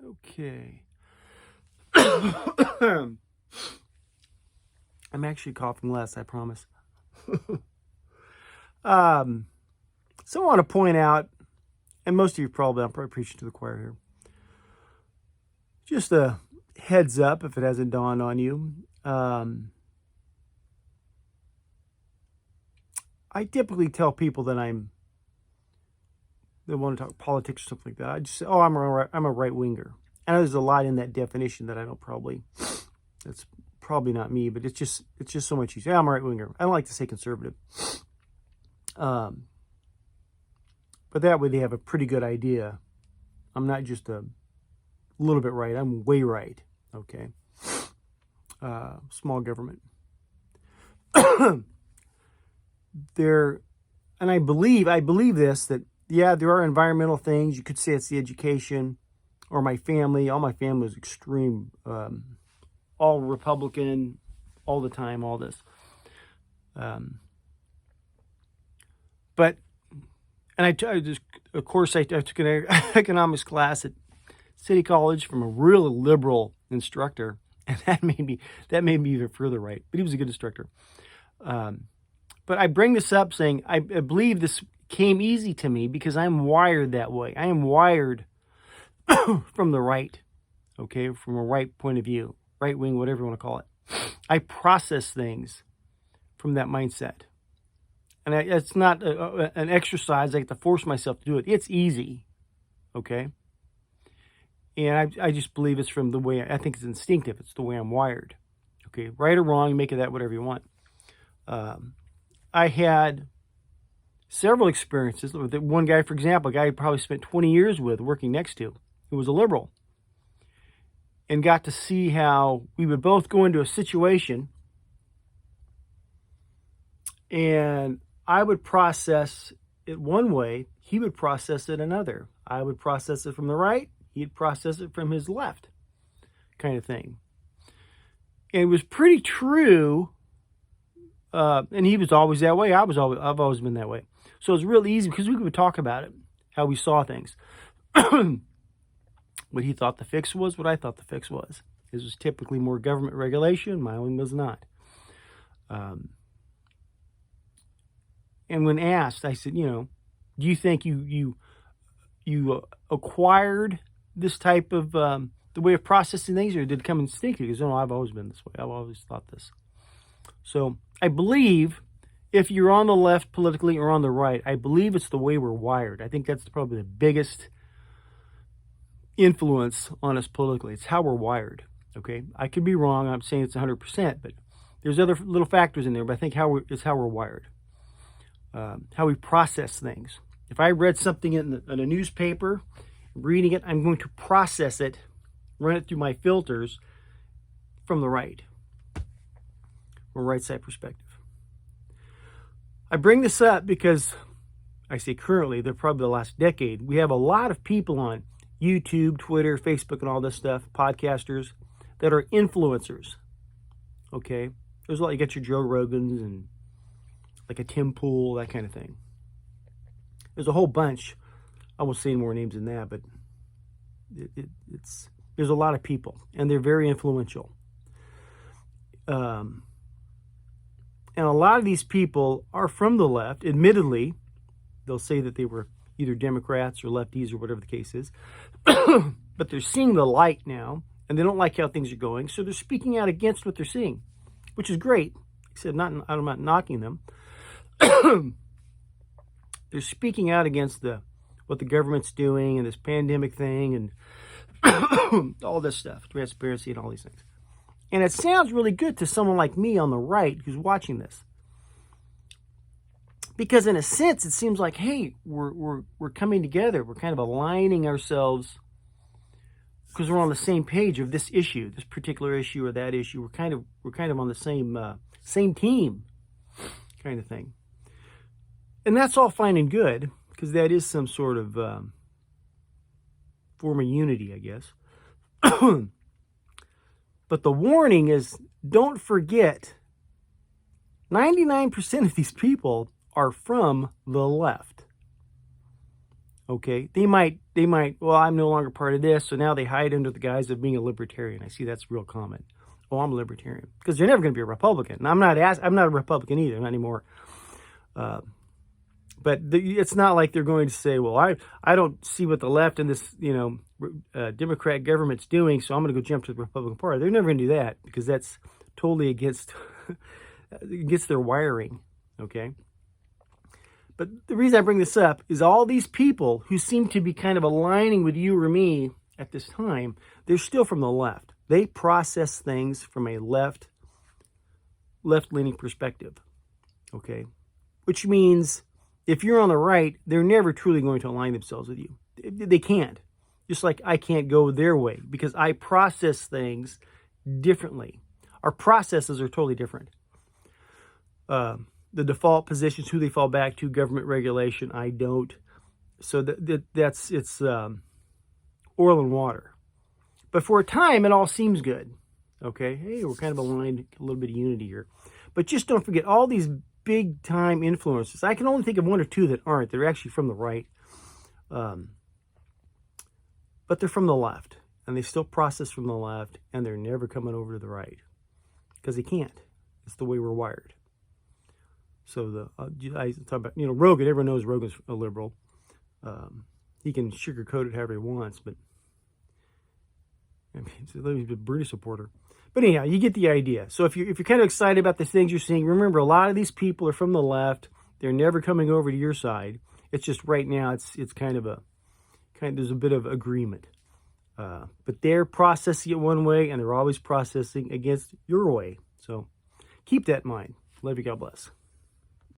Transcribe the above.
Okay. I'm actually coughing less, I promise. um, so I want to point out, and most of you probably, I'm probably preaching to the choir here. Just a heads up if it hasn't dawned on you. I typically tell people that they want to talk politics or something like that. I just say, oh, I'm a right winger. I know there's a lot in that definition that I don't probably, that's probably not me, but it's just so much easier. Yeah, I'm a right winger. I don't like to say conservative. But that way they have a pretty good idea. I'm not just a little bit right. I'm way right. Okay. Small government. And I believe this, that yeah, there are environmental things. You could say it's the education, or my family. All my family was extreme, all Republican, all the time, all this. But, and I just, of course, I took an economics class at City College from a really liberal instructor, and that made me even further right. But he was a good instructor. But I bring this up saying I believe this came easy to me because I'm wired that way. I am wired from the right, okay, from a right point of view, right wing, whatever you want to call it. I process things from that mindset. And it's not an exercise. I have to force myself to do it. It's easy, okay? And I just believe it's from the way, I think it's instinctive. It's the way I'm wired, okay? Right or wrong, make of that whatever you want. I had several experiences with one guy, for example, a guy I probably spent 20 years with, working next to, who was a liberal, and got to see how we would both go into a situation and I would process it one way, he would process it another. I would process it from the right, he'd process it from his left, kind of thing. And it was pretty true. And he was always that way. I've always been that way. So it was real easy because we could talk about it, how we saw things. What he thought the fix was, what I thought the fix was. His was typically more government regulation. My own was not. And when asked, I said, do you think you acquired this type of the way of processing things, or did it come instinctively? Because no, I've always been this way. I've always thought this. So I believe if you're on the left politically or on the right, I believe it's the way we're wired. I think that's probably the biggest influence on us politically. It's how we're wired. Okay, I could be wrong. I'm saying it's 100%, but there's other little factors in there. But I think it's how we're wired. How we process things. If I read something in a newspaper, reading it, I'm going to process it, run it through my filters from the right, from a right side perspective. I bring this up because I say currently, they're probably the last decade, we have a lot of people on YouTube, Twitter, Facebook, and all this stuff, podcasters, that are influencers. Okay? There's a lot, you got your Joe Rogans and like a Tim Pool, that kind of thing. There's a whole bunch. I won't say any more names than that, but there's a lot of people, and they're very influential. And a lot of these people are from the left. Admittedly, they'll say that they were either Democrats or lefties or whatever the case is. But they're seeing the light now, and they don't like how things are going, so they're speaking out against what they're seeing, which is great. I said, I'm not knocking them. They're speaking out against what the government's doing and this pandemic thing and all this stuff, transparency and all these things. And it sounds really good to someone like me on the right who's watching this. Because in a sense, it seems like, hey, we're coming together. We're kind of aligning ourselves because we're on the same page of this issue, this particular issue or that issue. We're kind of on the same team, kind of thing. And that's all fine and good, because that is some sort of form of unity, I guess. But the warning is, don't forget, 99% of these people are from the left. Okay, they might, well, I'm no longer part of this, so now they hide under the guise of being a libertarian. I see that's real common. Oh, I'm a libertarian, because they're never going to be a Republican. And I'm not a Republican either, not anymore. But it's not like they're going to say, well, I don't see what the left and this, Democrat government's doing, so I'm going to go jump to the Republican Party. They're never going to do that, because that's totally against their wiring, okay? But the reason I bring this up is all these people who seem to be kind of aligning with you or me at this time, they're still from the left. They process things from a left-leaning perspective, okay? Which means if you're on the right, they're never truly going to align themselves with you. They can't. Just like I can't go their way, because I process things differently. Our processes are totally different. The default positions, who they fall back to, government regulation, I don't. So it's oil and water. But for a time, it all seems good. Okay, hey, we're kind of aligned, a little bit of unity here. But just don't forget all these big time influences. I can only think of one or two that aren't. They're actually from the right. But they're from the left. And they still process from the left. And they're never coming over to the right. Because they can't. It's the way we're wired. So I talk about, Rogan. Everyone knows Rogan's a liberal. He can sugarcoat it however he wants, but I mean, he's a British supporter. But anyhow, you get the idea. So if you're kind of excited about the things you're seeing, remember a lot of these people are from the left. They're never coming over to your side. It's just right now it's kind of there's a bit of agreement. But they're processing it one way, and they're always processing against your way. So keep that in mind. Love you. God bless.